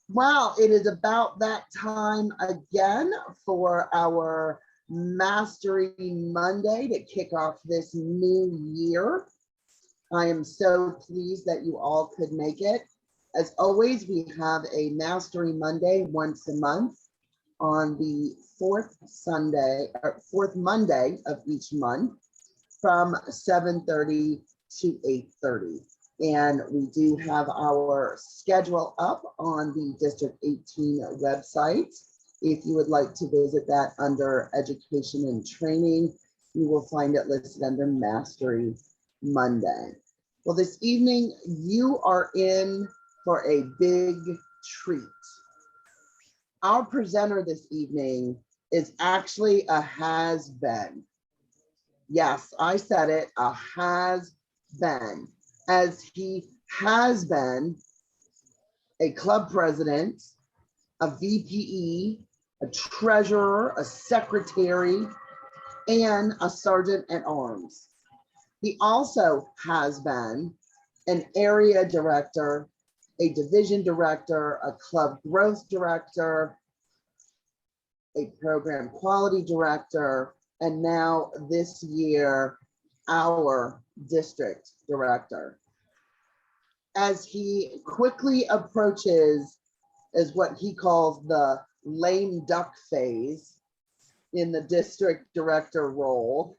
Well, it is about that time again for our Mastery Monday to kick off this new year. I am so pleased that you all could make it. As always, we have a Mastery Monday once a month on the fourth Monday of each month from 7:30 to 8:30. And we do have our schedule up on the District 18 website. If you would like to visit that under education and training, you will find it listed under Mastery Monday. Well, this evening you are in for a big treat. Our presenter this evening is actually a has-been. Yes, I said it, a has-been, as he has been a club president, a VPE, a treasurer, a secretary, and a sergeant at arms. He also has been an area director, a division director, a club growth director, a program quality director, and now this year, our district director. As he quickly approaches as what he calls the lame duck phase in the district director role,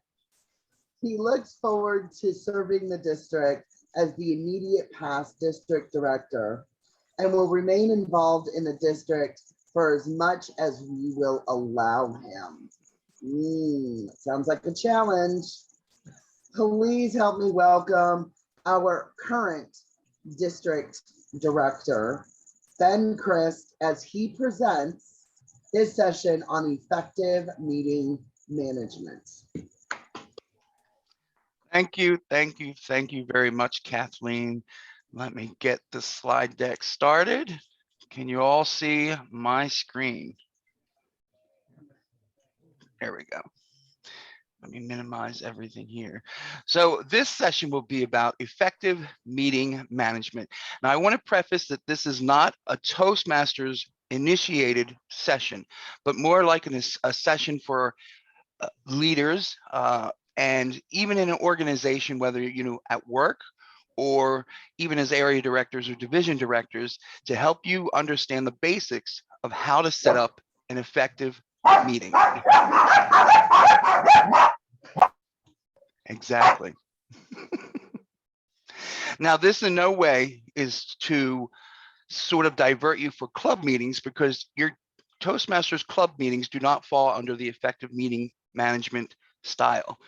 he looks forward to serving the district as the immediate past district director and will remain involved in the district for as much as we will allow him. Sounds like a challenge. Please help me welcome our current district director, Ben Crist, as he presents his session on effective meeting management. Thank you very much, Kathleen. Let me get the slide deck started. Can you all see my screen? There we go. Let me minimize everything here. So this session will be about effective meeting management. Now, I want to preface that this is not a Toastmasters initiated session, but more like a session for leaders and even in an organization, whether at work or even as area directors or division directors, to help you understand the basics of how to set up an effective meeting. Exactly. Now, this in no way is to sort of divert you for club meetings, because your Toastmasters club meetings do not fall under the effective meeting management style.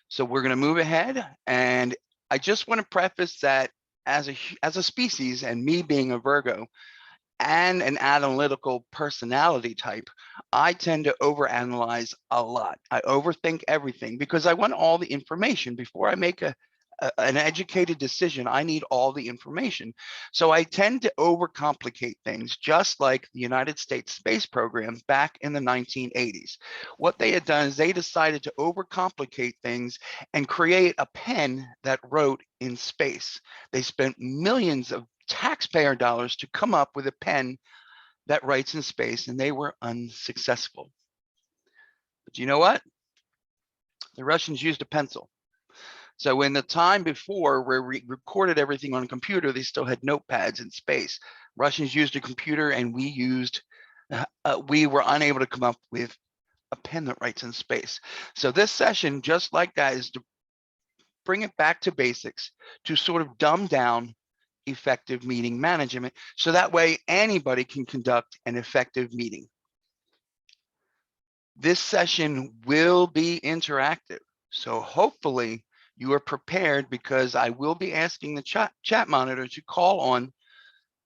So we're going to move ahead, and I just want to preface that as a species, and me being a Virgo and an analytical personality type, I tend to overanalyze a lot. I overthink everything because I want all the information before I make an educated decision. I need all the information. So I tend to overcomplicate things, just like the United States space program back in the 1980s. What they had done is they decided to overcomplicate things and create a pen that wrote in space. They spent millions of taxpayer dollars to come up with a pen that writes in space, and they were unsuccessful. But you know what? The Russians used a pencil. So in the time before, where we recorded everything on a computer, they still had notepads in space. Russians used a computer, and we were unable to come up with a pen that writes in space. So this session, just like that, is to bring it back to basics, to sort of dumb down effective meeting management, so that way anybody can conduct an effective meeting. This session will be interactive, so hopefully you are prepared, because I will be asking the chat monitor to call on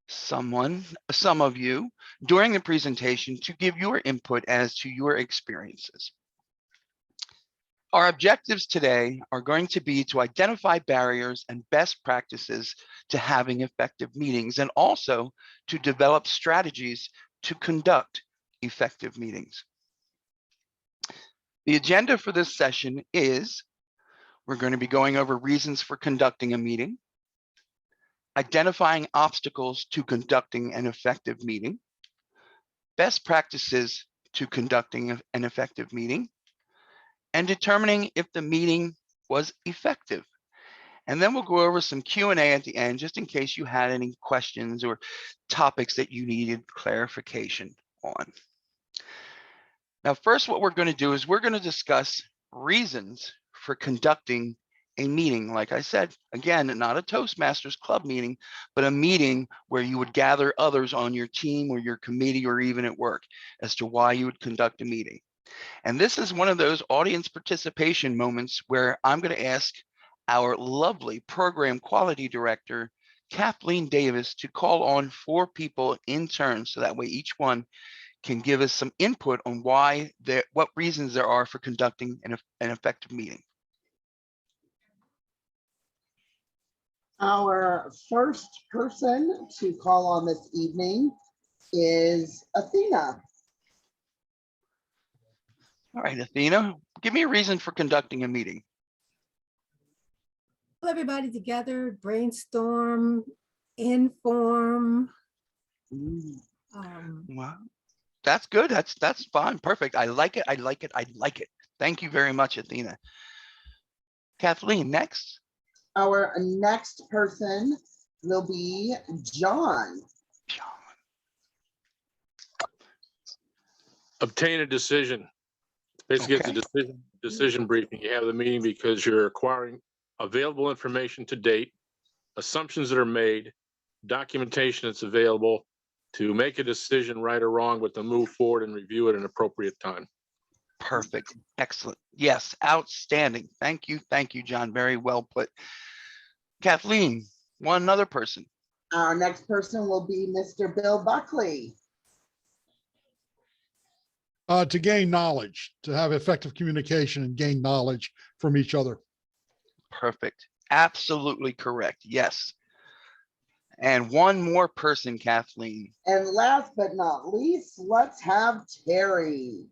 some of you during the presentation to give your input as to your experiences. Our objectives today are going to be to identify barriers and best practices to having effective meetings, and also to develop strategies to conduct effective meetings. The agenda for this session is, we're going to be going over reasons for conducting a meeting, identifying obstacles to conducting an effective meeting, best practices to conducting an effective meeting, and determining if the meeting was effective. And then we'll go over some Q&A at the end, just in case you had any questions or topics that you needed clarification on. Now, first, what we're going to do is we're going to discuss reasons for conducting a meeting. Like I said, again, not a Toastmasters Club meeting, but a meeting where you would gather others on your team or your committee or even at work as to why you would conduct a meeting. And this is one of those audience participation moments where I'm going to ask our lovely program quality director, Kathleen Davis, to call on 4 people in turn, so that way each one can give us some input on what reasons there are for conducting an effective meeting. Our first person to call on this evening is Athena. All right, Athena, give me a reason for conducting a meeting. Pull everybody together, brainstorm, inform. Well, that's good. That's fine. Perfect. I like it. I like it. I like it. Thank you very much, Athena. Kathleen, next. Our next person will be John. Obtain a decision. Basically, Okay. it's a decision briefing. You have the meeting because you're acquiring available information to date, assumptions that are made, documentation that's available to make a decision, right or wrong, but to move forward and review at an appropriate time. Perfect. Excellent. Yes, outstanding. Thank you. Thank you, John. Very well put. Kathleen, one other person. Our next person will be Mr. Bill Buckley. To gain knowledge, to have effective communication and gain knowledge from each other. Perfect. Absolutely correct. Yes. And one more person, Kathleen. And last but not least, let's have Terry.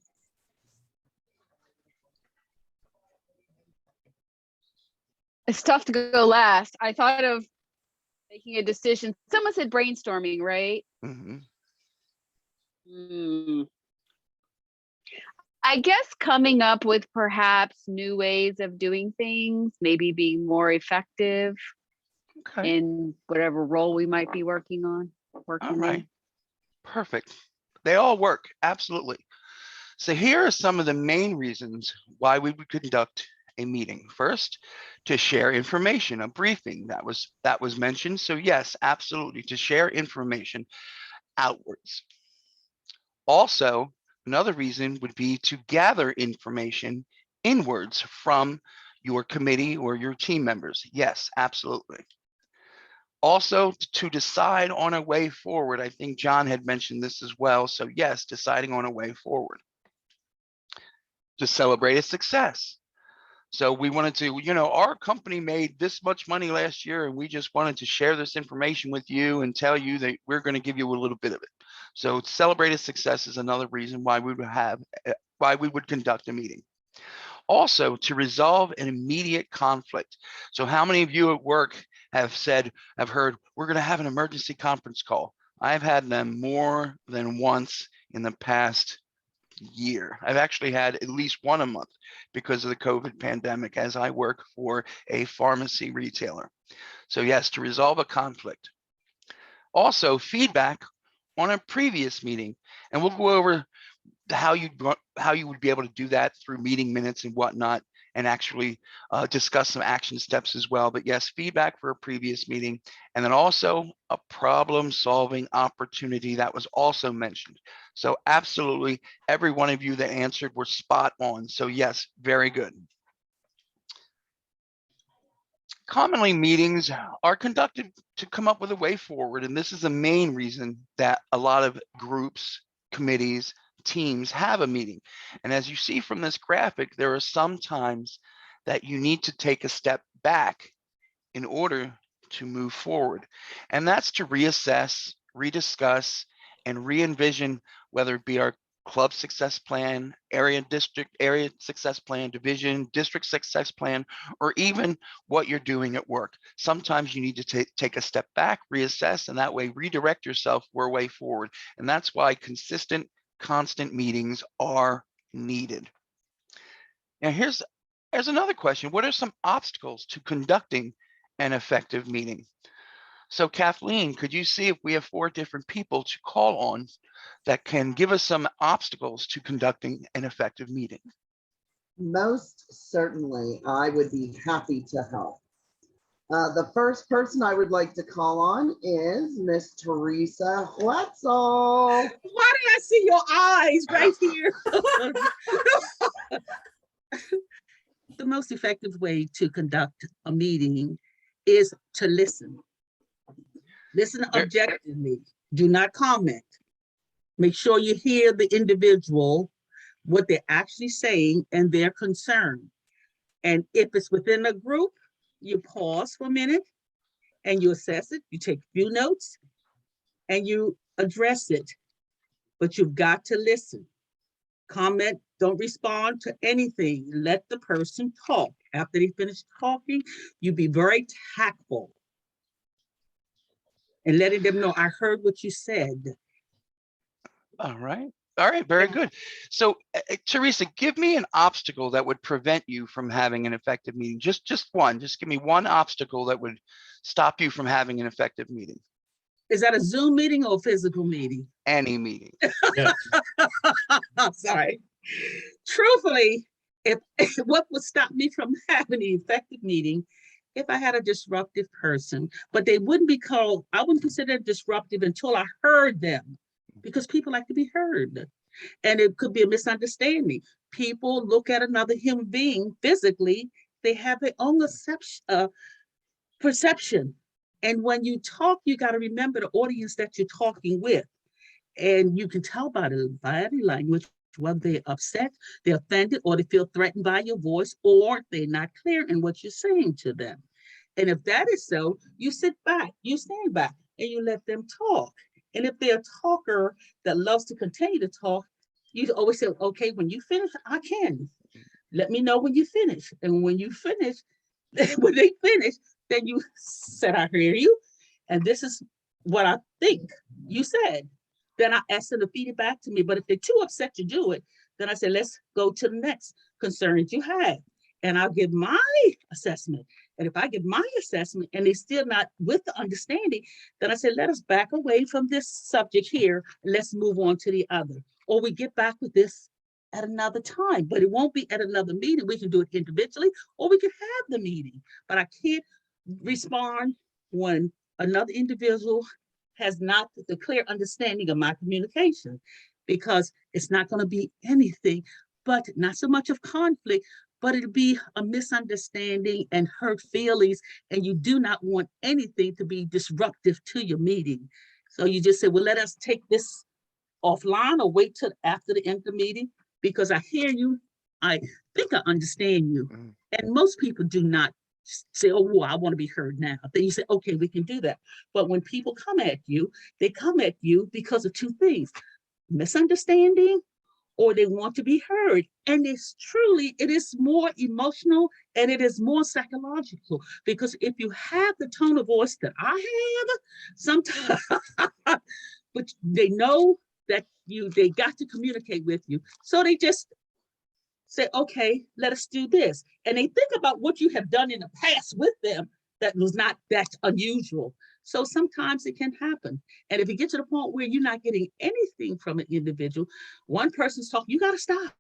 It's tough to go last. I thought of making a decision. Someone said brainstorming, right? Mhm. I guess coming up with perhaps new ways of doing things, maybe being more effective Okay. in whatever role we might be working on. All right. Perfect. They all work. Absolutely. So here are some of the main reasons why we would conduct a meeting. First, to share information, a briefing that was mentioned. So yes, absolutely, to share information outwards. Also, another reason would be to gather information inwards from your committee or your team members. Yes, absolutely. Also, to decide on a way forward. I think John had mentioned this as well. So yes, deciding on a way forward. To celebrate a success. So we wanted to, our company made this much money last year, and we just wanted to share this information with you and tell you that we're going to give you a little bit of it. So celebrate a success is another reason why we would conduct a meeting. Also, to resolve an immediate conflict. So how many of you at work have heard, we're going to have an emergency conference call? I've had them more than once in the past year. I've actually had at least one a month because of the COVID pandemic, as I work for a pharmacy retailer. So yes, to resolve a conflict. Also, feedback on a previous meeting, and we'll go over how you would be able to do that through meeting minutes and whatnot, and actually discuss some action steps as well. But yes, feedback for a previous meeting, and then also a problem-solving opportunity that was also mentioned. So absolutely, every one of you that answered were spot on. So yes, very good. Commonly, meetings are conducted to come up with a way forward, and this is the main reason that a lot of groups, committees, teams have a meeting. And as you see from this graphic, there are some times that you need to take a step back in order to move forward. And that's to reassess, rediscuss, and re-envision, whether it be our club success plan, area success plan, division, district success plan, or even what you're doing at work. Sometimes you need to take a step back, reassess, and that way redirect yourself for a way forward. And that's why consistent, constant meetings are needed. Now here's another question. What are some obstacles to conducting an effective meeting? So Kathleen, could you see if we have 4 different people to call on that can give us some obstacles to conducting an effective meeting? Most certainly, I would be happy to help. The first person I would like to call on is Miss Teresa Wetzel. Why did I see your eyes right here? The most effective way to conduct a meeting is to listen. Listen objectively. Do not comment. Make sure you hear the individual, what they're actually saying and their concern. And if it's within a group, you pause for a minute and you assess it. You take a few notes and you address it. But you've got to listen. Comment, don't respond to anything. Let the person talk. After they finish talking, you be very tactful and letting them know, I heard what you said. All right. Very good. So Teresa, give me an obstacle that would prevent you from having an effective meeting. Just one. Just give me one obstacle that would stop you from having an effective meeting. Is that a Zoom meeting or a physical meeting? Any meeting. I'm sorry. Truthfully, if what would stop me from having an effective meeting, if I had a disruptive person, but they wouldn't be called, I wouldn't consider it disruptive until I heard them, because people like to be heard. And it could be a misunderstanding. People look at another human being physically, they have their own perception. And when you talk, you got to remember the audience that you're talking with. And you can tell by the body language whether they're upset, they're offended, or they feel threatened by your voice, or they're not clear in what you're saying to them. And if that is so, you sit back, you stand back, and you let them talk. And if they're a talker that loves to continue to talk, you always say, okay, when you finish, I can. Let me know when you finish. And when you finish, when they finish, then you said, I hear you. And this is what I think you said. Then I ask them to feed it back to me. But if they're too upset to do it, then I say, let's go to the next concern that you have. And I'll give my assessment. And if I give my assessment and they're still not with the understanding, then I say, let us back away from this subject here. And let's move on to the other. Or we get back with this at another time, but it won't be at another meeting. We can do it individually, or we can have the meeting. But I can't respond when another individual has not the clear understanding of my communication, because it's not going to be anything but not so much of conflict, but it'll be a misunderstanding and hurt feelings. And you do not want anything to be disruptive to your meeting. So you just say, well, let us take this offline or wait till after the end of the meeting, because I hear you. I think I understand you. And most people do not say, oh, well, I want to be heard now. Then you say, okay, we can do that. But when people come at you, they come at you because of two things: misunderstanding, or they want to be heard. And it's truly, it is more emotional and it is more psychological, because if you have the tone of voice that I have, sometimes, but they know that they got to communicate with you. So they just say, okay, let us do this. And they think about what you have done in the past with them that was not that unusual. So sometimes it can happen. And if you get to the point where you're not getting anything from an individual, one person's talking, you got to stop.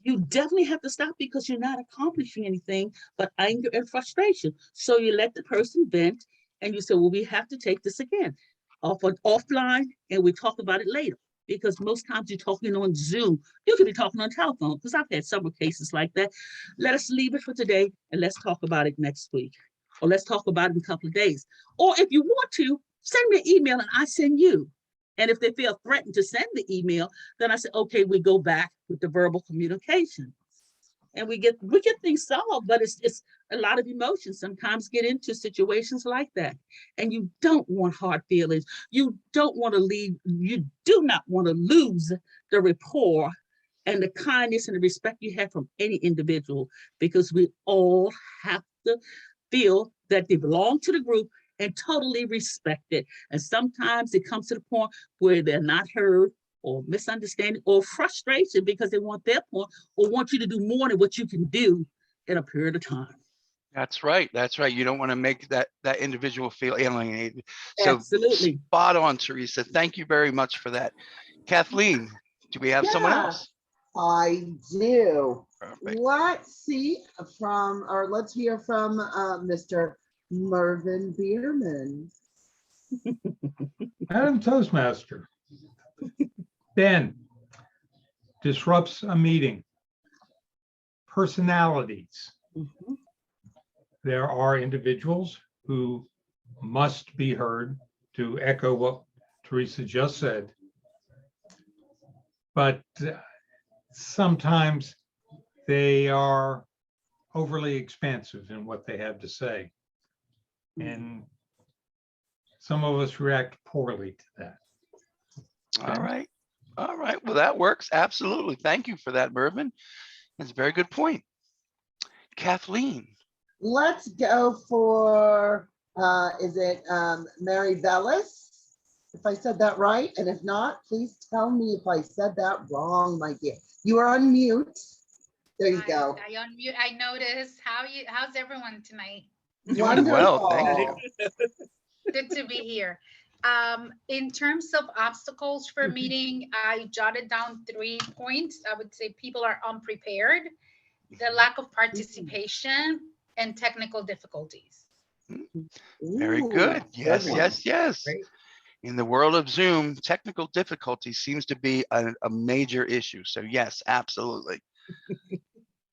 You definitely have to stop, because you're not accomplishing anything but anger and frustration. So you let the person vent and you say, well, we have to take this again offline, and we talk about it later. Because most times you're talking on Zoom, you could be talking on telephone, because I've had several cases like that. Let us leave it for today and let's talk about it next week. Or let's talk about it in a couple of days. Or if you want to, send me an email and I send you. And if they feel threatened to send the email, then I say, okay, we go back with the verbal communication. and we get things solved, but it's a lot of emotions sometimes get into situations like that. And you don't want hard feelings. You don't want to leave, you do not want to lose the rapport and the kindness and the respect you have from any individual, because we all have to feel that they belong to the group and totally respect it. And sometimes it comes to the point where they're not heard, or misunderstanding, or frustration because they want their point or want you to do more than what you can do in a period of time. That's right. That's right. You don't want to make that individual feel alienated. So Absolutely. spot on, Teresa. Thank you very much for that. Kathleen, do we have someone Yeah. else? I do. Perfect. Let's hear from Mr. Mervyn Bierman. Madam Toastmaster, Ben disrupts a meeting. Personalities. Mhm. There are individuals who must be heard, to echo what Teresa just said. But sometimes they are overly expansive in what they have to say. And some of us react poorly to that. All right. All right. Well, that works. Absolutely. Thank you for that, Mervyn. That's a very good point. Kathleen. Let's go for, is it Mary Bellis? If I said that right, and if not, please tell me if I said that wrong, my dear. You are on mute. There you go. I unmute. I noticed. How's everyone tonight? Doing well. Thank Wonderful. you. Good to be here. In terms of obstacles for meeting, I jotted down 3 points. I would say people are unprepared, the lack of participation, and technical difficulties. Very Ooh, good. Yes, one. yes, yes. Great. In the world of Zoom, technical difficulty seems to be a major issue. So yes, absolutely.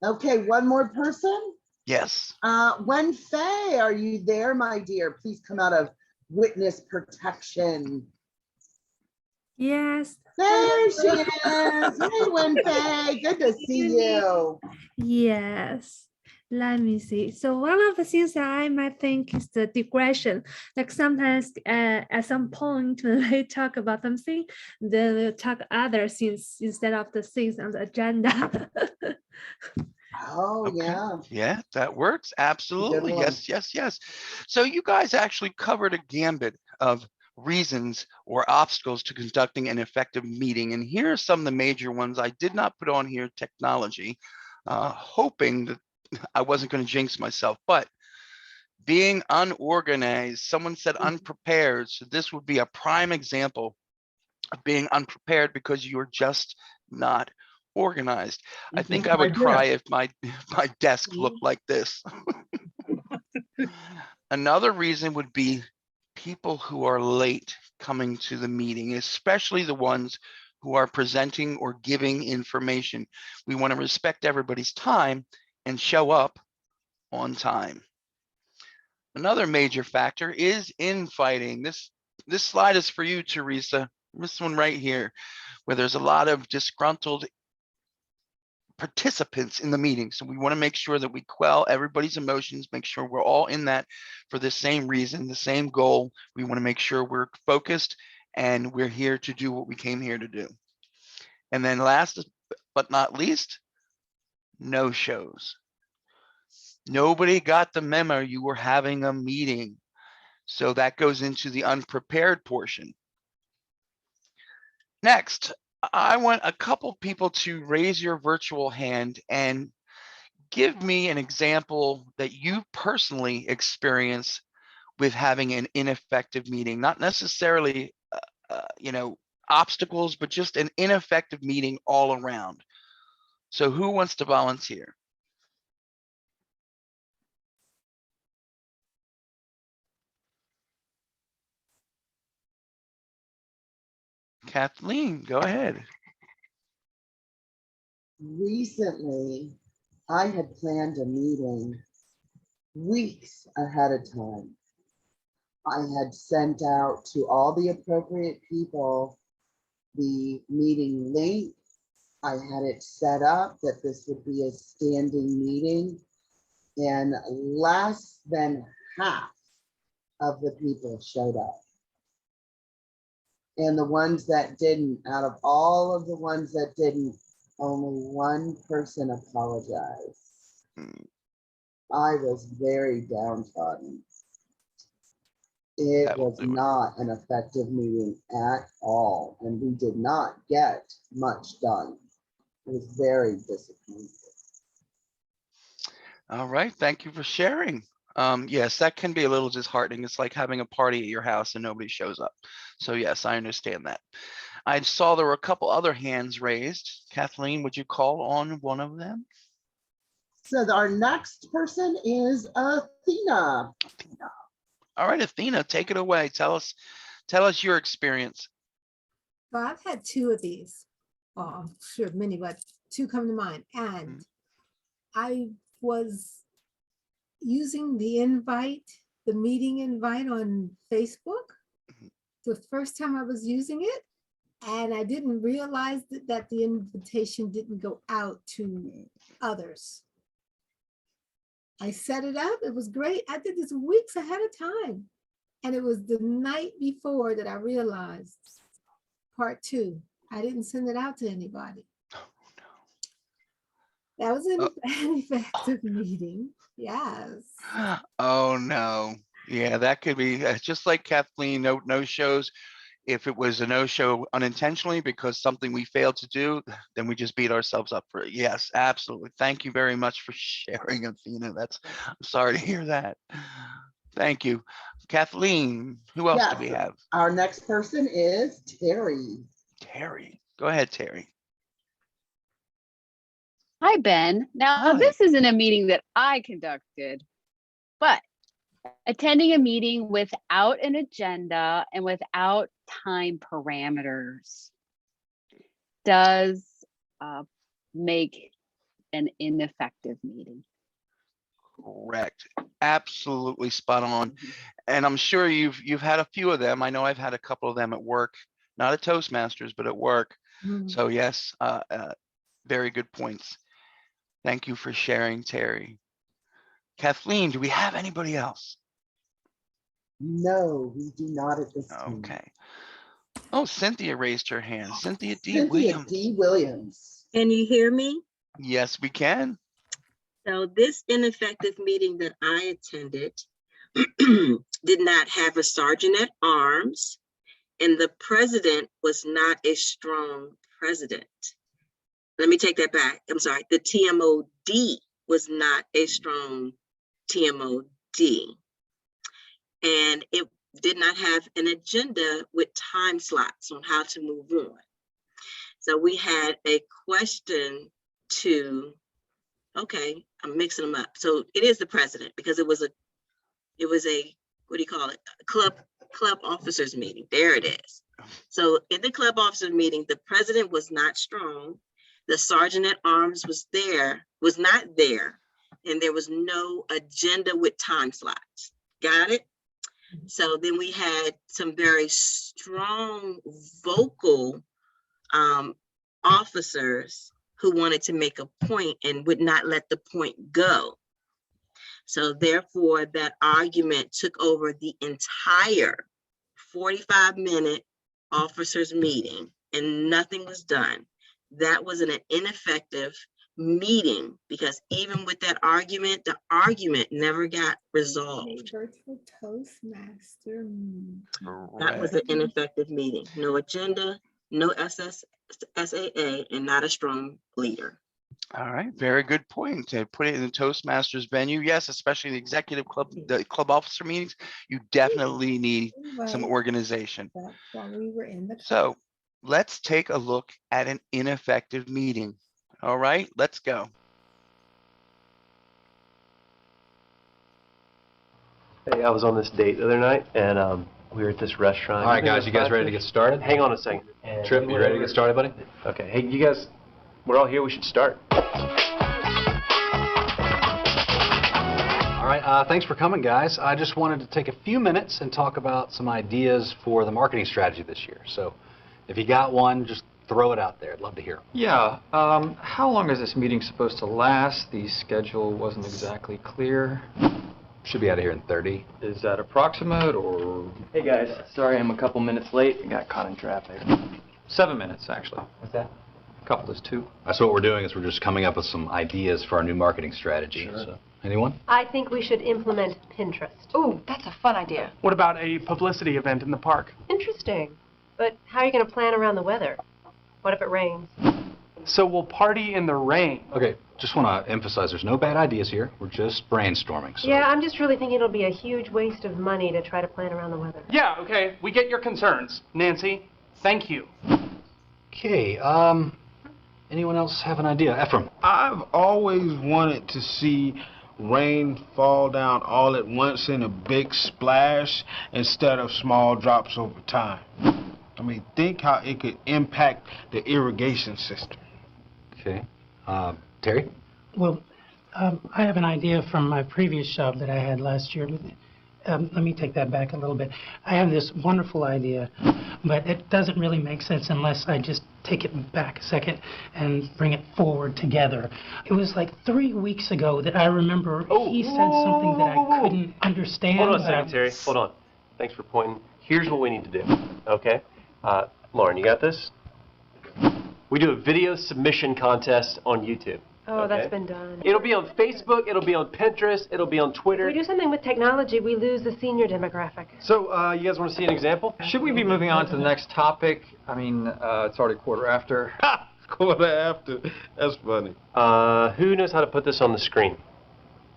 Okay, one more person. Yes. Wen Fei, are you there, my dear? Please come out of witness protection. Yes. There she is. Hey, Wen Fei, good to see you. Yes. Let me see. So one of the things that I might think is the digression. Like sometimes at some point when they talk about something, they'll talk other things instead of the things on the agenda. Oh, Okay. yeah. Yeah, that works. Absolutely. one. Yes, yes, yes. So you guys actually covered a gambit of reasons or obstacles to conducting an effective meeting. And here are some of the major ones. I did not put on here technology, hoping that I wasn't going to jinx myself, but being unorganized, someone said unprepared. So this would be a prime example of being unprepared because you're just not organized. I think I would cry if my desk looked like this. Another reason would be people who are late coming to the meeting, especially the ones who are presenting or giving information. We want to respect everybody's time and show up on time. Another major factor is infighting. This slide is for you, Teresa. This one right here, where there's a lot of disgruntled participants in the meeting. So we want to make sure that we quell everybody's emotions, make sure we're all in that for the same reason, the same goal. We want to make sure we're focused and we're here to do what we came here to do. And then last but not least, no shows. Nobody got the memo you were having a meeting. So that goes into the unprepared portion. Next, I want a couple people to raise your virtual hand and give me an example that you personally experience with having an ineffective meeting, not necessarily, obstacles, but just an ineffective meeting all around. So who wants to volunteer? Kathleen, go ahead. Recently, I had planned a meeting weeks ahead of time. I had sent out to all the appropriate people the meeting link. I had it set up that this would be a standing meeting, and less than half of the people showed up. And the ones that didn't, out of all of the ones that didn't, only one person apologized. I was very downtrodden. It That'll was do it. not an effective meeting at all, and we did not get much done. It was very disappointing. All right, thank you for sharing. Yes, that can be a little disheartening. It's like having a party at your house and nobody shows up. So yes, I understand that. I saw there were a couple other hands raised. Kathleen, would you call on one of them? So our next person is Athena. All right, Athena, take it away. Tell us your experience. So I've had two of these. Well, I'm sure many, but two come to mind. And I was using the meeting invite on Facebook. The first time I was using it, and I didn't realize that the invitation didn't go out to others. I set it up, it was great. I did this weeks ahead of time. And it was the night before that I realized part two, I didn't send it out to anybody. That was an effective meeting. Yes. Oh no. Yeah, that could be just like Kathleen, no shows. If it was a no-show unintentionally because something we failed to do, then we just beat ourselves up for it. Yes, absolutely. Thank you very much for sharing, Athena. I'm sorry to hear that. Thank you. Kathleen, who else do we have? Our next person is Terry. Terry. Go ahead, Terry. Hi, Ben. Now, Hi. this isn't a meeting that I conducted, but attending a meeting without an agenda and without time parameters does make an ineffective meeting. Correct. Absolutely spot on. And I'm sure you've had a few of them. I know I've had a couple of them at work, not at Toastmasters, but at work. So yes, very good points. Thank you for sharing, Terry. Kathleen, do we have anybody else? No, we do not at this time. Okay. Oh, Cynthia raised her hand. Cynthia D. Cynthia Williams. D. Williams. Can you hear me? Yes, we can. So this ineffective meeting that I attended did not have a sergeant at arms, and the president was not a strong president. Let me take that back. I'm sorry. The TMOD was not a strong TMOD. And it did not have an agenda with time slots on how to move on. So we had a question to, okay, I'm mixing them up. So it is the president because it was a, what do you call it? A club officers meeting. There it is. So in the club officers meeting, the president was not strong. The sergeant at arms was not there, and there was no agenda with time slots. Got it? So then we had some very strong vocal officers who wanted to make a point and would not let the point go. So therefore that argument took over the entire 45-minute officers meeting and nothing was done. That was an ineffective meeting because even with that argument, the argument never got resolved. Virtual Toastmaster. That was an ineffective meeting. No agenda, no SAA, and not a strong leader. All right, very good point. To put it in the Toastmasters venue, yes, especially the executive club, the club officer meetings, you definitely need some organization. That's why we were in the. So let's take a look at an ineffective meeting. All right, let's go. Hey, I was on this date the other night, and we were at this restaurant. All right, guys, you guys ready to get started? Hang on a second. Trip, you ready to get started, buddy? Okay. Hey, you guys, we're all here. We should start. All right, thanks for coming, guys. I just wanted to take a few minutes and talk about some ideas for the marketing strategy this year. So if you got one, just throw it out there. I'd love to hear. Yeah, how long is this meeting supposed to last? The schedule wasn't exactly clear. Should be out of here in 30. Is that approximate or? Hey guys, sorry I'm a couple minutes late. I got caught in traffic. 7 minutes, actually. What's that? Couple is 2. So what we're doing is we're just coming up with some ideas for our new marketing strategy. Sure. So, anyone? I think we should implement Pinterest. Ooh, that's a fun idea. What about a publicity event in the park? Interesting. But how are you going to plan around the weather? What if it rains? So we'll party in the rain. Okay, just want to emphasize there's no bad ideas here. We're just brainstorming. So. Yeah, I'm just really thinking it'll be a huge waste of money to try to plan around the weather. Yeah, okay, we get your concerns. Nancy, thank you. Okay, anyone else have an idea? Ephraim? I've always wanted to see rain fall down all at once in a big splash instead of small drops over time. I mean, think how it could impact the irrigation system. Okay. Terry? Well, I have an idea from my previous job that I had last year. Let me take that back a little bit. I have this wonderful idea, but it doesn't really make sense unless I just take it back a second and bring it forward together. It was like 3 weeks ago that I remember he said something that I couldn't understand. Hold on a second, Terry. Hold on. Thanks for pointing. Here's what we need to do, okay? Lauren, you got this? We do a video submission contest on YouTube. Oh, okay? That's been done. It'll be on Facebook, it'll be on Pinterest, it'll be on Twitter. If we do something with technology, we lose the senior demographic. So, you guys want to see an example? Should we be moving on to the next topic? I mean, it's already 1:15. Ha! 1:15. That's funny. Who knows how to put this on the screen?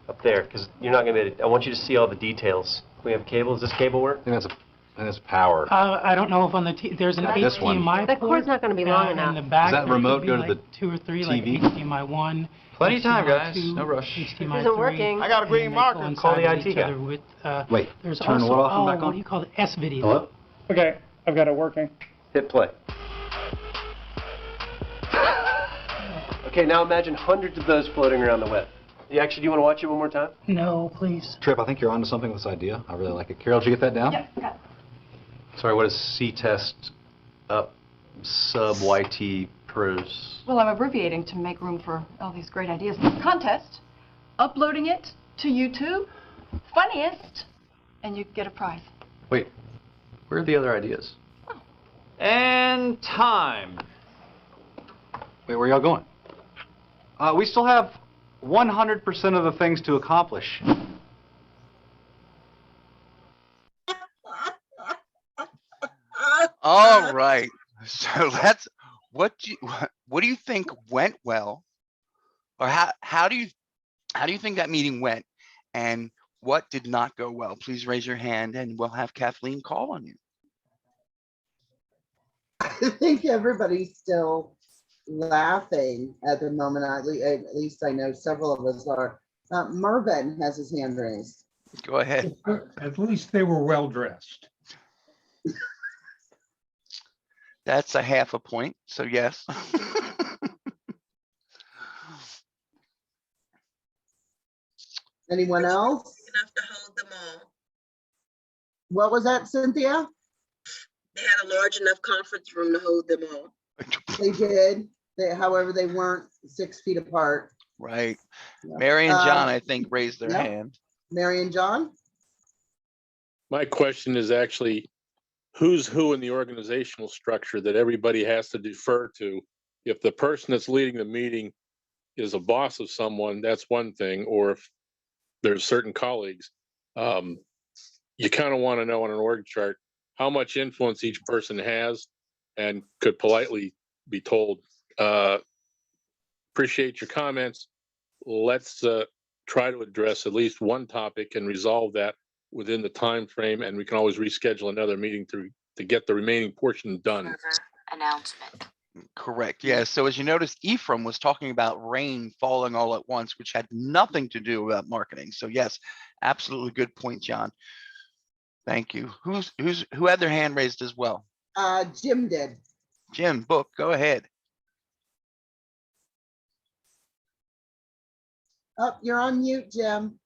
Up there, because you're not going to be able to, I want you to see all the details. We have cable. Does this cable work? I think that's power. I don't know if on the there's an This one. HDMI That cord's not going to be long and enough. in the back, Does that there remote could be go to like the 2 or 3, TV? like HDMI 1. Plenty of time, HDMI guys. 2, No rush. HDMI This isn't 3, working. I got a green and they marker. coincide Call the with IT each guy. other with, Wait, there's turn also, what off and back what on? do you call it? S-video. Hello? Okay, I've got it working. Hit play. Okay, now imagine hundreds of those floating around the web. You actually, do you want to watch it one more time? No, please. Trip, I think you're onto something with this idea. I really like it. Carol, did you get that down? Yeah, got it. Sorry, what is C-test up sub YT pros? Well, I'm abbreviating to make room for all these great ideas. Contest, uploading it to YouTube, funniest, and you get a prize. Wait, where are the other ideas? And time. Wait, where y'all going? We still have 100% of the things to accomplish. All right. So what do you think went well, or how do you think that meeting went, and what did not go well? Please raise your hand, and we'll have Kathleen call on you. I think everybody's still laughing at the moment. At least I know several of us are. Mervin has his hand raised. Go ahead. At least they were well dressed. That's a half a point. So yes. Anyone else? Enough to hold them all. What was that, Cynthia? They had a large enough conference room to hold them all. They did. However, they weren't 6 feet apart. Right. Mary and John, I think, raised their Yep. hand. Mary and John? My question is actually, who's who in the organizational structure that everybody has to defer to? If the person that's leading the meeting is a boss of someone, that's one thing, or if there's certain colleagues, you kind of want to know on an org chart how much influence each person has and could politely be told, appreciate your comments. Let's try to address at least one topic and resolve that within the time frame, and we can always reschedule another meeting to get the remaining portion done. Announcement. Correct. Yeah. So as you noticed, Ephraim was talking about rain falling all at once, which had nothing to do about marketing. So yes, absolutely good point, John. Thank you. Who had their hand raised as well? Jim did. Jim, Book, go ahead. Oh, you're on mute, Jim.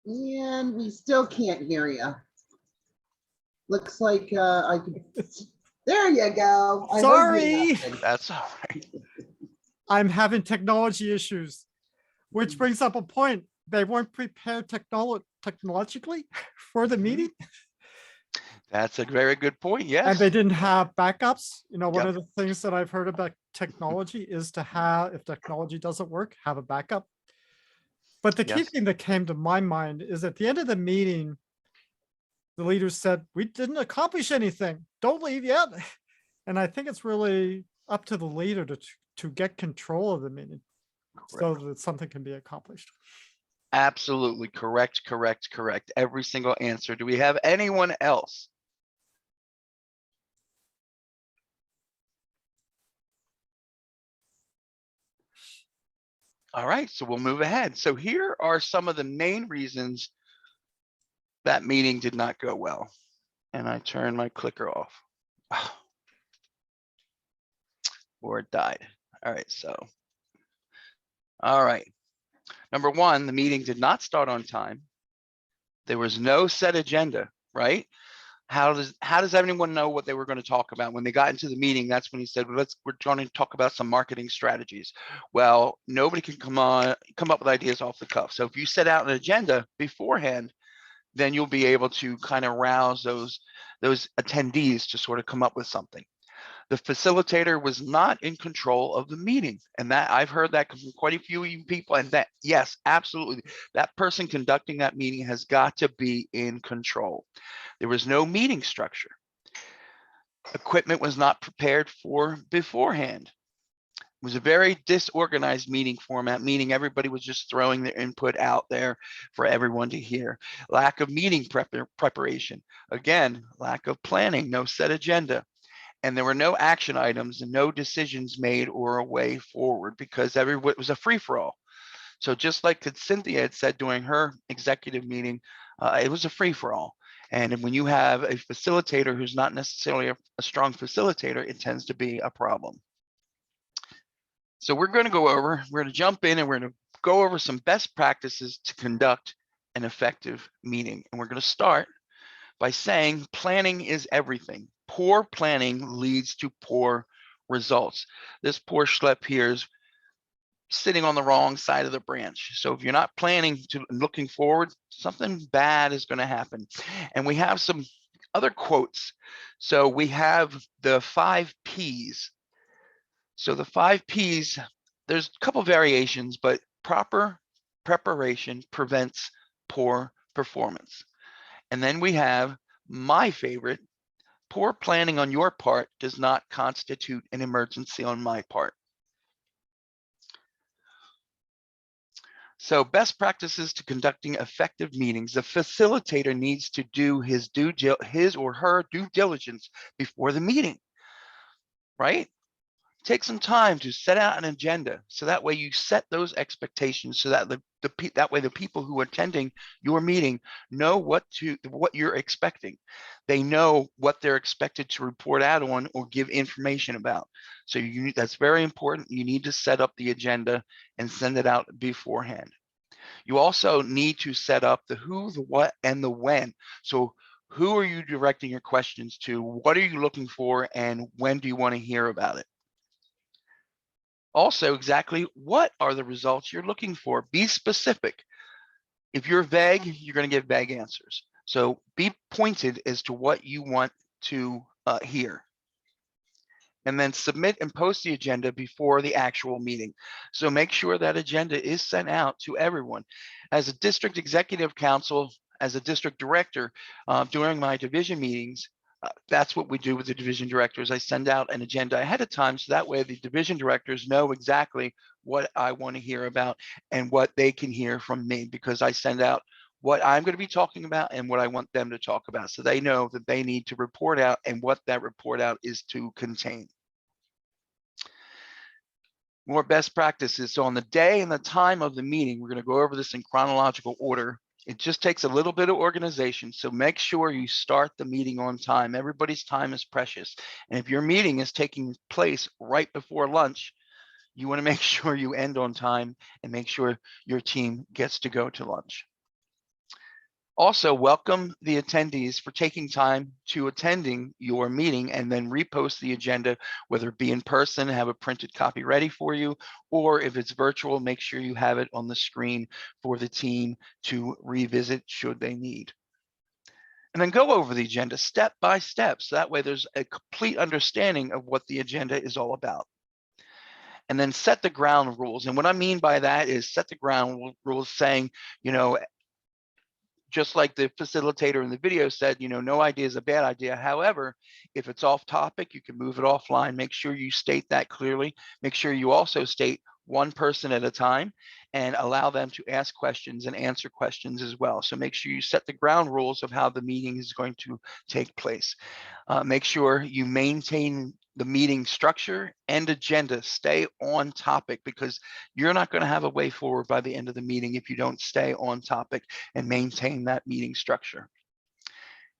And we still can't hear you. Looks like I could. There you go. I heard you Sorry, laughing. That's all right. I'm having technology issues, which brings up a point. They weren't prepared technologically for the meeting, That's a very good point. and Yes. they didn't have backups. You know, one Yep. of the things that I've heard about technology is to have, if technology doesn't work, have a backup. But the key Yes. thing that came to my mind is at the end of the meeting, the leaders said, we didn't accomplish anything. Don't leave yet. And I think it's really up to the leader to get control of the meeting so that something can be accomplished. Absolutely correct, correct, correct. Every single answer. Do we have anyone else? All right, so we'll move ahead. So here are some of the main reasons that meeting did not go well. And I turn my clicker off. Or it died. All right, so. All right. Number one, the meeting did not start on time. There was no set agenda, right? How does everyone know what they were going to talk about? When they got into the meeting, that's when he said, well, we're trying to talk about some marketing strategies. Well, nobody can come up with ideas off the cuff. So if you set out an agenda beforehand, then you'll be able to kind of rouse those attendees to sort of come up with something. The facilitator was not in control of the meeting. And that I've heard that from quite a few people. And that, yes, absolutely. That person conducting that meeting has got to be in control. There was no meeting structure. Equipment was not prepared for beforehand. It was a very disorganized meeting format, meaning everybody was just throwing their input out there for everyone to hear. Lack of meeting preparation. Again, lack of planning, no set agenda. And there were no action items and no decisions made or a way forward because it was a free-for-all. So just like Cynthia had said during her executive meeting, it was a free-for-all. And when you have a facilitator who's not necessarily a strong facilitator, it tends to be a problem. So we're going to jump in and we're going to go over some best practices to conduct an effective meeting. And we're going to start by saying planning is everything. Poor planning leads to poor results. This poor schlep here is sitting on the wrong side of the branch. So if you're not planning to looking forward, something bad is going to happen. And we have some other quotes. So we have the 5 Ps. So the 5 Ps, there's a couple variations, but proper preparation prevents poor performance. And then we have my favorite, poor planning on your part does not constitute an emergency on my part. So best practices to conducting effective meetings. The facilitator needs to do his or her due diligence before the meeting, right? Take some time to set out an agenda so that way you set those expectations so that that way the people who are attending your meeting know what you're expecting. They know what they're expected to report out on or give information about. So that's very important. You need to set up the agenda and send it out beforehand. You also need to set up the who, the what, and the when. So who are you directing your questions to? What are you looking for? And when do you want to hear about it? Also, exactly what are the results you're looking for? Be specific. If you're vague, you're going to get vague answers. So be pointed as to what you want to hear. And then submit and post the agenda before the actual meeting. So make sure that agenda is sent out to everyone. As a district executive council, as a district director, during my division meetings, that's what we do with the division directors. I send out an agenda ahead of time so that way the division directors know exactly what I want to hear about and what they can hear from me, because I send out what I'm going to be talking about and what I want them to talk about. So they know that they need to report out and what that report out is to contain. More best practices. So on the day and the time of the meeting, we're going to go over this in chronological order. It just takes a little bit of organization. So make sure you start the meeting on time. Everybody's time is precious. And if your meeting is taking place right before lunch, you want to make sure you end on time and make sure your team gets to go to lunch. Also, welcome the attendees for taking time to attending your meeting, and then repost the agenda, whether it be in person, have a printed copy ready for you, or if it's virtual, make sure you have it on the screen for the team to revisit should they need. And then go over the agenda step by step, so that way there's a complete understanding of what the agenda is all about. And then set the ground rules. And what I mean by that is set the ground rules, saying, you know, just like the facilitator in the video said, you know, no idea is a bad idea. However, if it's off topic, you can move it offline. Make sure you state that clearly. Make sure you also state one person at a time and allow them to ask questions and answer questions as well. So make sure you set the ground rules of how the meeting is going to take place. Make sure you maintain the meeting structure and agenda. Stay on topic, because you're not going to have a way forward by the end of the meeting if you don't stay on topic and maintain that meeting structure.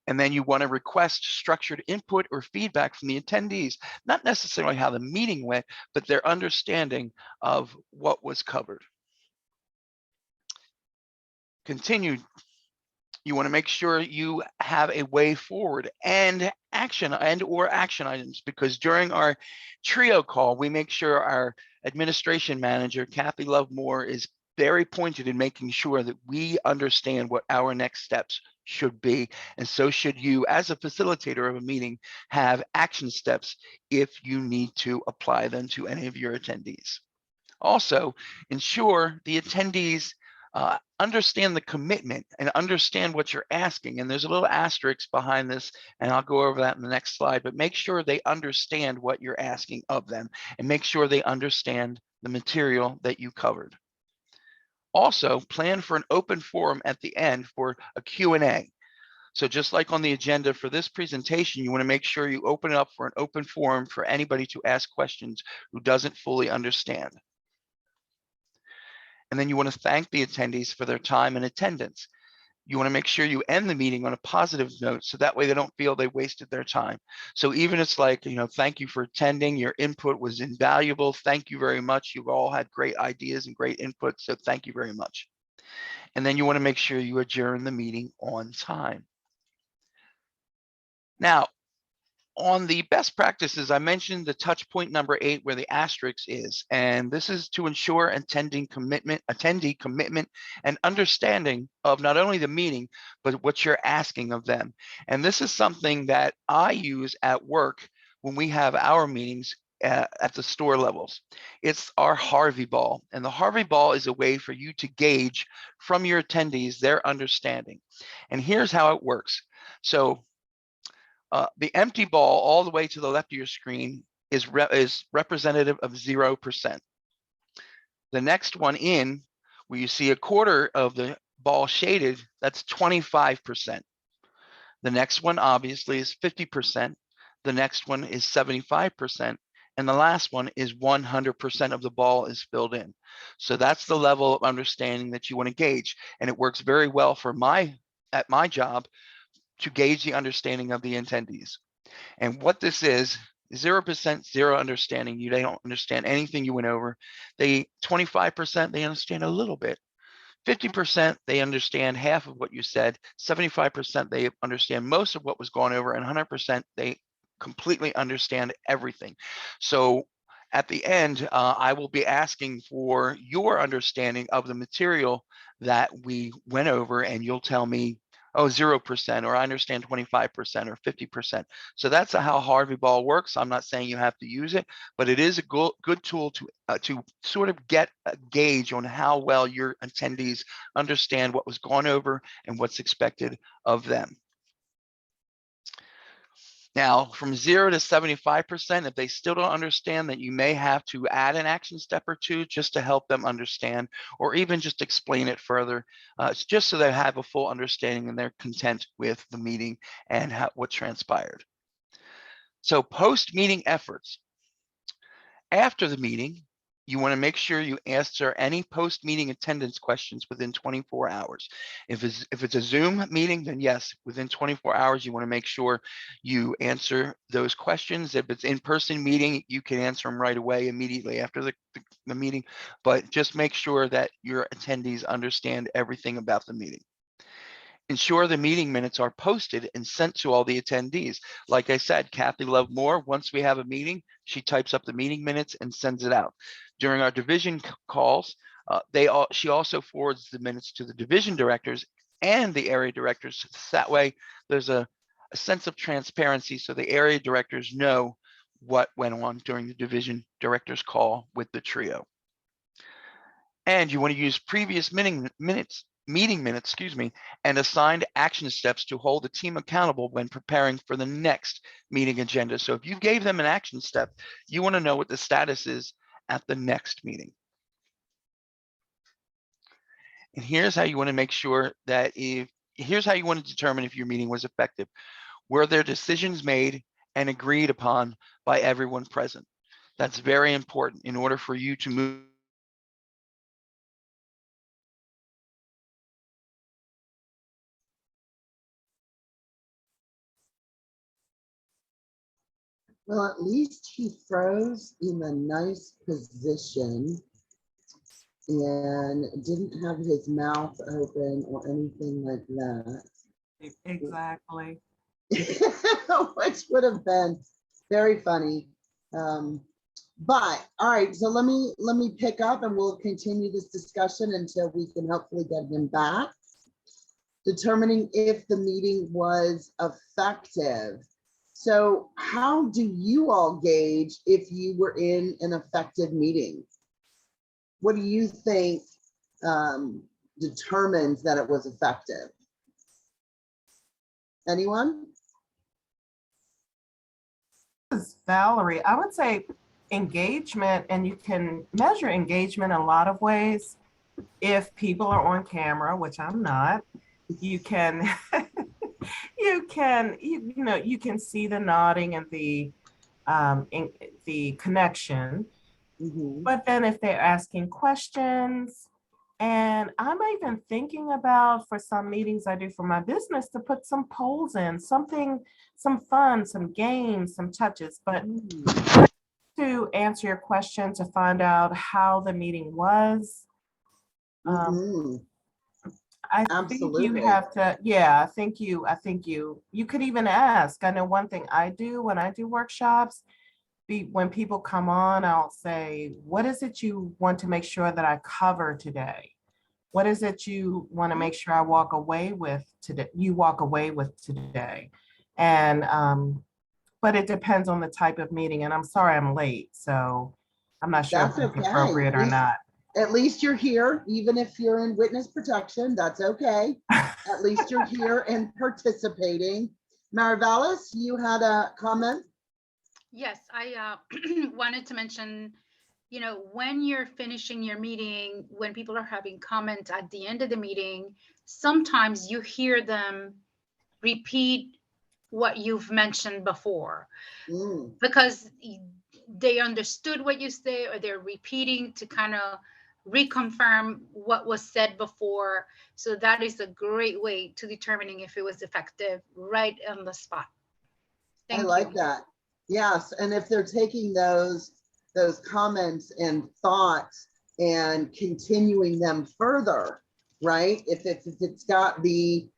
And then you want to request structured input or feedback from the attendees, not necessarily how the meeting went, but their understanding of what was covered. Continued. You want to make sure you have a way forward and action items, because during our trio call, we make sure our administration manager, Kathy Lovemore, is very pointed in making sure that we understand what our next steps should be. And so should you, as a facilitator of a meeting, have action steps if you need to apply them to any of your attendees. Also, ensure the attendees understand the commitment and understand what you're asking. And there's a little asterisk behind this, and I'll go over that in the next slide, but make sure they understand what you're asking of them, and make sure they understand the material that you covered. Also, plan for an open forum at the end for a Q&A. So just like on the agenda for this presentation, you want to make sure you open it up for an open forum for anybody to ask questions who doesn't fully understand. And then you want to thank the attendees for their time and attendance. You want to make sure you end the meeting on a positive note, so that way they don't feel they wasted their time. So even it's like, you know, thank you for attending. Your input was invaluable. Thank you very much. You've all had great ideas and great input. So thank you very much. And then you want to make sure you adjourn the meeting on time. Now, on the best practices, I mentioned the touch point number 8, where the asterisk is, and this is to ensure attendee commitment and understanding of not only the meeting, but what you're asking of them. And this is something that I use at work when we have our meetings at the store levels. It's our Harvey Ball, and the Harvey Ball is a way for you to gauge from your attendees their understanding. And here's how it works. So the empty ball all the way to the left of your screen is representative of 0%. The next one in, where you see a quarter of the ball shaded, that's 25%. The next one obviously is 50%. The next one is 75%. And the last one is 100% of the ball is filled in. So that's the level of understanding that you want to gauge. And it works very well for at my job to gauge the understanding of the attendees. And what this is 0%, zero understanding. They don't understand anything you went over. 25%, they understand a little bit. 50%, they understand half of what you said. 75%, they understand most of what was gone over, and 100%, they completely understand everything. So at the end, I will be asking for your understanding of the material that we went over, and you'll tell me, oh, 0%, or I understand 25% or 50%. So that's how Harvey Ball works. I'm not saying you have to use it, but it is a good tool to sort of get a gauge on how well your attendees understand what was gone over and what's expected of them. Now, from 0 to 75%, if they still don't understand, that you may have to add an action step or two just to help them understand, or even just explain it further. It's just so they have a full understanding and they're content with the meeting and what transpired. So post-meeting efforts. After the meeting, you want to make sure you answer any post-meeting attendance questions within 24 hours. If it's a Zoom meeting, then yes, within 24 hours, you want to make sure you answer those questions. If it's in-person meeting, you can answer them right away, immediately after the meeting, but just make sure that your attendees understand everything about the meeting. Ensure the meeting minutes are posted and sent to all the attendees. Like I said, Kathy Lovemore, once we have a meeting, she types up the meeting minutes and sends it out. During our division calls, she also forwards the minutes to the division directors and the area directors. That way there's a sense of transparency so the area directors know what went on during the division director's call with the trio. And you want to use previous meeting minutes, and assigned action steps to hold the team accountable when preparing for the next meeting agenda. So if you gave them an action step, you want to know what the status is at the next meeting. And here's how you want to make sure that here's how you want to determine if your meeting was effective. Were there decisions made and agreed upon by everyone present? That's very important in order for you to move. Well, at least he froze in a nice position and didn't have his mouth open or anything like that. Exactly. Which would have been very funny. But all right, so let me pick up and we'll continue this discussion until we can hopefully get him back. Determining if the meeting was effective. So how do you all gauge if you were in an effective meeting? What do you think determines that it was effective? Anyone? This is Valerie. I would say engagement, and you can measure engagement in a lot of ways. If people are on camera, which I'm not, you can you can see the nodding and the connection. But then if they're asking questions, and I'm even thinking about, for some meetings I do for my business, to put some polls in, some fun, some games, some touches, but to answer your question, to find out how the meeting was. I think you have to, I think you could even ask. I know one thing I do when I do workshops, when people come on, I'll say, what is it you want to make sure that I cover today? What is it you want to make sure I walk away with today? You walk away with today. And, but it depends on the type of meeting. And I'm sorry I'm late, so I'm not sure if it's appropriate or not. At least you're here, even if you're in witness protection, that's okay. At least you're here and participating. Marivalis, you had a comment? Yes, I wanted to mention, when you're finishing your meeting, when people are having comments at the end of the meeting, sometimes you hear them repeat what you've mentioned before because they understood what you say, or they're repeating to kind of reconfirm what was said before. So that is a great way to determining if it was effective right on the spot. I like that. Yes, and if they're taking those comments and thoughts and continuing them further, right? If it's got the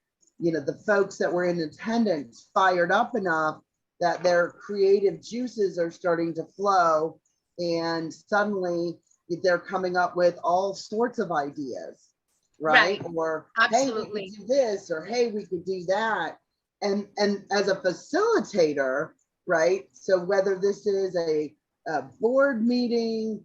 folks that were in attendance fired up enough that their creative juices are starting to flow, and suddenly they're coming up with all sorts of ideas, right? Or absolutely. Hey, we could do this, or hey, we could do that. And as a facilitator, right? So whether this is a board meeting,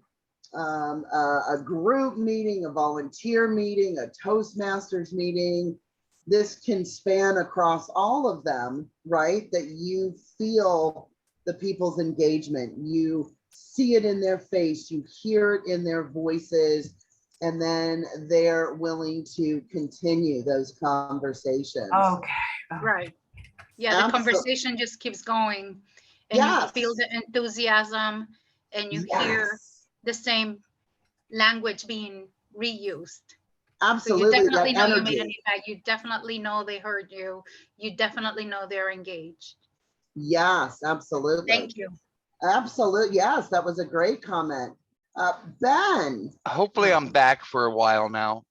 a group meeting, a volunteer meeting, a Toastmasters meeting, this can span across all of them, right? That you feel the people's engagement, you see it in their face, you hear it in their voices, and then they're willing to continue those conversations. Okay. Right. Yeah, the conversation just keeps going, and you feel the enthusiasm, and you hear the same language being reused. Absolutely. So you definitely know energy. you made an impact. You definitely know they heard you. You definitely know they're engaged. Yes, absolutely. Thank you. Absolutely. Yes, that was a great comment. Ben. Hopefully I'm back for a while now.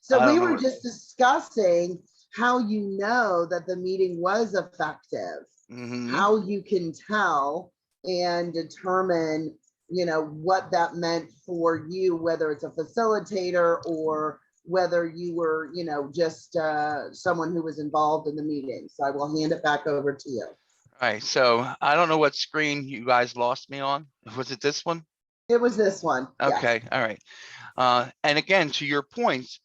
So I we don't know were what- just discussing how you know that the meeting was effective, Mhm. how you can tell and determine, you know, what that meant for you, whether it's a facilitator or whether you were, you know, just someone who was involved in the meeting. So I will hand it back over to you. All right, so I don't know what screen you guys lost me on. Was it this one? It was this one. yes. Okay, all right. And again, to your points,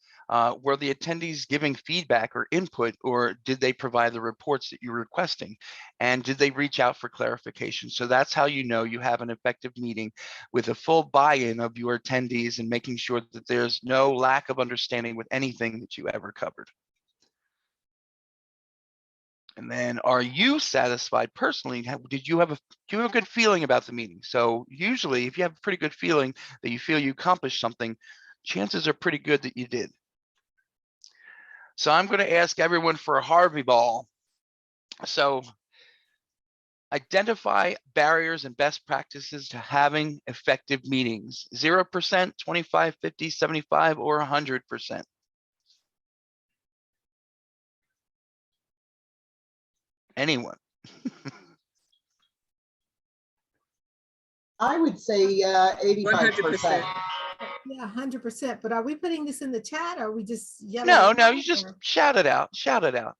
were the attendees giving feedback or input, or did they provide the reports that you're requesting? And did they reach out for clarification? So that's how you know you have an effective meeting with a full buy-in of your attendees and making sure that there's no lack of understanding with anything that you ever covered. And then, are you satisfied personally? Do you have a good feeling about the meeting? So usually, if you have a pretty good feeling that you feel you accomplished something, chances are pretty good that you did. So I'm going to ask everyone for a Harvey Ball. So identify barriers and best practices to having effective meetings. 0%, 25, 50, 75, or 100%. Anyone? I would say 85%. Yeah, 100%. But are we putting this in the chat or are we just yelling? No, it no, out, you just or- shout it out. Shout it out.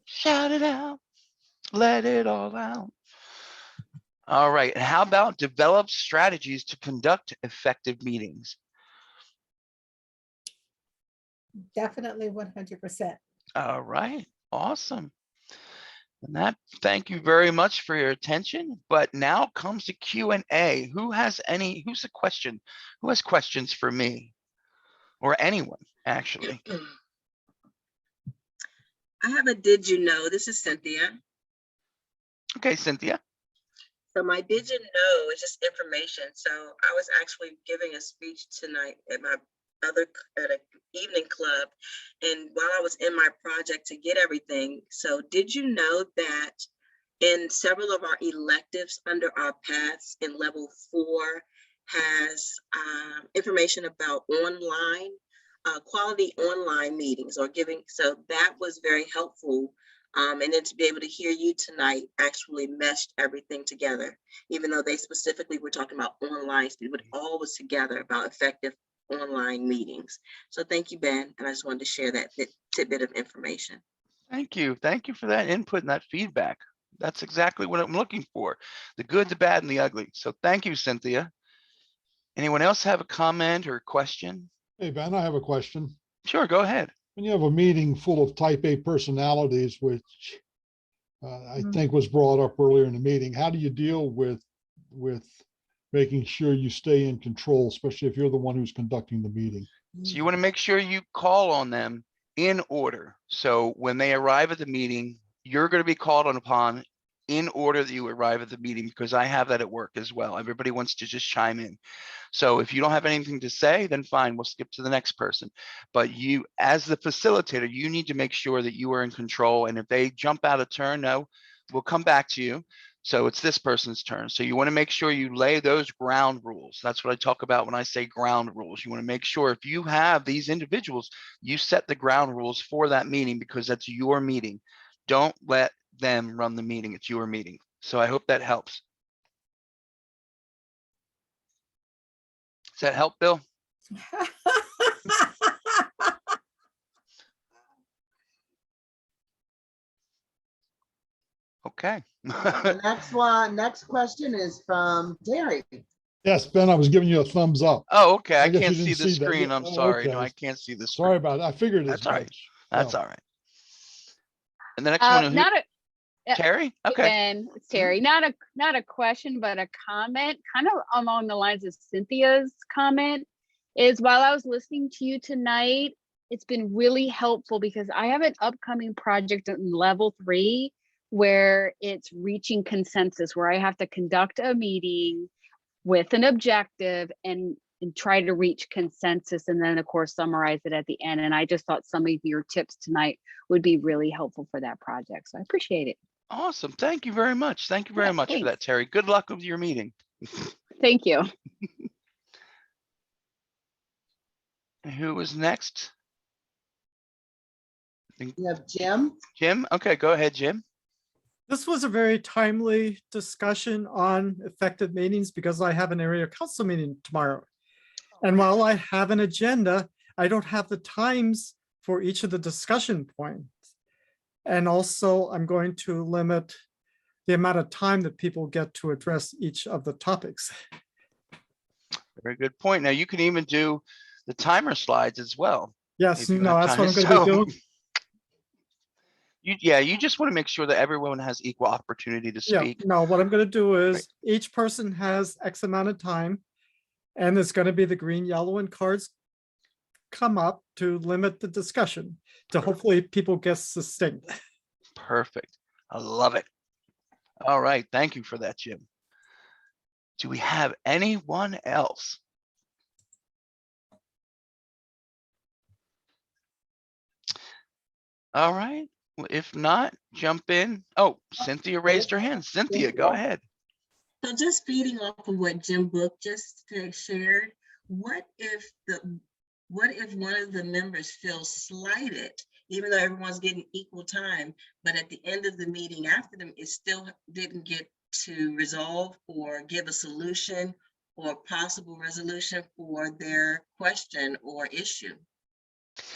Shout it out. Let it all out. All right. And how about develop strategies to conduct effective meetings? Definitely 100%. All right. Awesome. And that, thank you very much for your attention. But now comes the Q&A. Who's a question? Who has questions for me or anyone, actually? I have a did you know? This is Cynthia. Okay, Cynthia. So my did you know is just information. So I was actually giving a speech tonight at my at an evening club, and while I was in my project to get everything. So did you know that in several of our electives under our paths in level 4 has information about online quality online meetings or giving. So that was very helpful. And then to be able to hear you tonight actually meshed everything together, even though they specifically were talking about online, but all was together about effective online meetings. So thank you, Ben. And I just wanted to share that tidbit of information. Thank you. Thank you for that input and that feedback. That's exactly what I'm looking for. The good, the bad, and the ugly. So thank you, Cynthia. Anyone else have a comment or question? Hey, Ben, I have a question. Sure, go ahead. When you have a meeting full of type A personalities, which I think was brought up earlier in the meeting, how do you deal with making sure you stay in control, especially if you're the one who's conducting the meeting? So you want to make sure you call on them in order. So when they arrive at the meeting, you're going to be called upon in order that you arrive at the meeting, because I have that at work as well. Everybody wants to just chime in. So if you don't have anything to say, then fine, we'll skip to the next person. But you, as the facilitator, you need to make sure that you are in control. And if they jump out of turn, no, we'll come back to you. So it's this person's turn. So you want to make sure you lay those ground rules. That's what I talk about when I say ground rules. You want to make sure if you have these individuals, you set the ground rules for that meeting, because that's your meeting. Don't let them run the meeting. It's your meeting. So I hope that helps. Does that help, Bill? Okay. The next question is from Terry. Yes, Ben, I was giving you a thumbs up. Oh, okay. I guess can't you see didn't the that. screen. Yeah, I'm sorry. No, okay. I can't see the screen. Sorry about it. I figured as That's all right. much. That's Yeah. all right. And the next one, who, Terry? Okay. And it's Terry. Not a question, but a comment, kind of along the lines of Cynthia's comment, is while I was listening to you tonight, it's been really helpful because I have an upcoming project in level 3 where it's reaching consensus, where I have to conduct a meeting with an objective and try to reach consensus, and then of course summarize it at the end. And I just thought some of your tips tonight would be really helpful for that project. So I appreciate it. Awesome. Thank you very much. Thank you very much for that, Terry. Good luck with your meeting. Thank you. Who was next? You have Jim. Jim? Okay, go ahead, Jim. This was a very timely discussion on effective meetings because I have an area council meeting tomorrow. And while I have an agenda, I don't have the times for each of the discussion points. And also I'm going to limit the amount of time that people get to address each of the topics. Very good point. Now you can even do the timer slides as well. Yes, if you no, have that's time. what I'm going to be So, doing. you just want to make sure that everyone has equal opportunity to Yeah, speak. no, what I'm going to do is each person has X amount of time. And there's going to be the green, yellow, and cards come up to limit the discussion to hopefully people get succinct. Perfect. I love it. All right. Thank you for that, Jim. Do we have anyone else? All right. Well, if not, jump in. Oh, Cynthia raised her hand. Cynthia, go ahead. So just feeding off of what Jim Book just shared, what if one of the members feels slighted, even though everyone's getting equal time, but at the end of the meeting after them, it still didn't get to resolve or give a solution or possible resolution for their question or issue?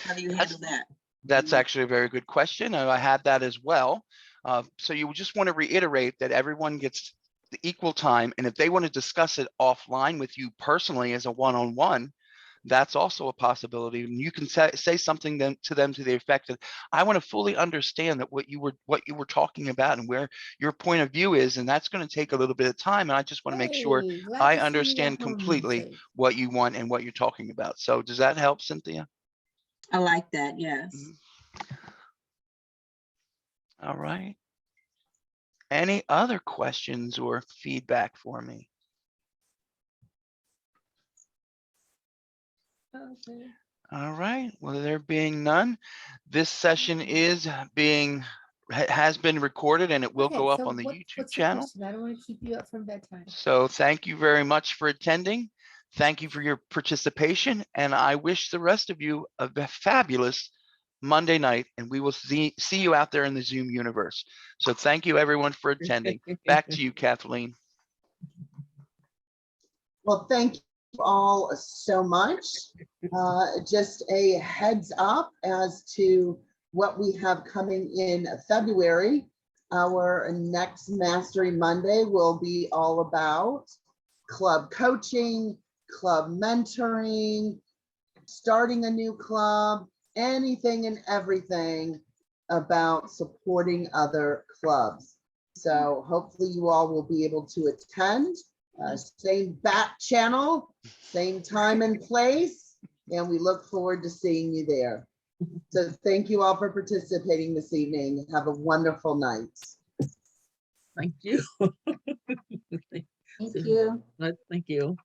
How do you handle that? That's actually a very good question. I had that as well. So you just want to reiterate that everyone gets the equal time. And if they want to discuss it offline with you personally as a one-on-one, that's also a possibility. And you can say something to them to the effect that I want to fully understand that what you were talking about and where your point of view is. And that's going to take a little bit of time. And I just want to make sure I understand completely what you want and what you're talking about. So does that help, Cynthia? I like that, yes. All right. Any other questions or feedback for me? Okay. All right. Well, there being none, this session has been recorded and it will go up on the YouTube what's the channel. question? I don't want to keep you up from bedtime. So thank you very much for attending. Thank you for your participation. And I wish the rest of you a fabulous Monday night, and we will see you out there in the Zoom universe. So thank you everyone for attending. Back to you, Kathleen. Well, thank you all so much. Just a heads up as to what we have coming in February. Our next Mastery Monday will be all about club coaching, club mentoring, starting a new club, anything and everything about supporting other clubs. So hopefully you all will be able to attend. Same back channel, same time and place, and we look forward to seeing you there. So thank you all for participating this evening. Have a wonderful night. Thank you. Thank you. Thank you.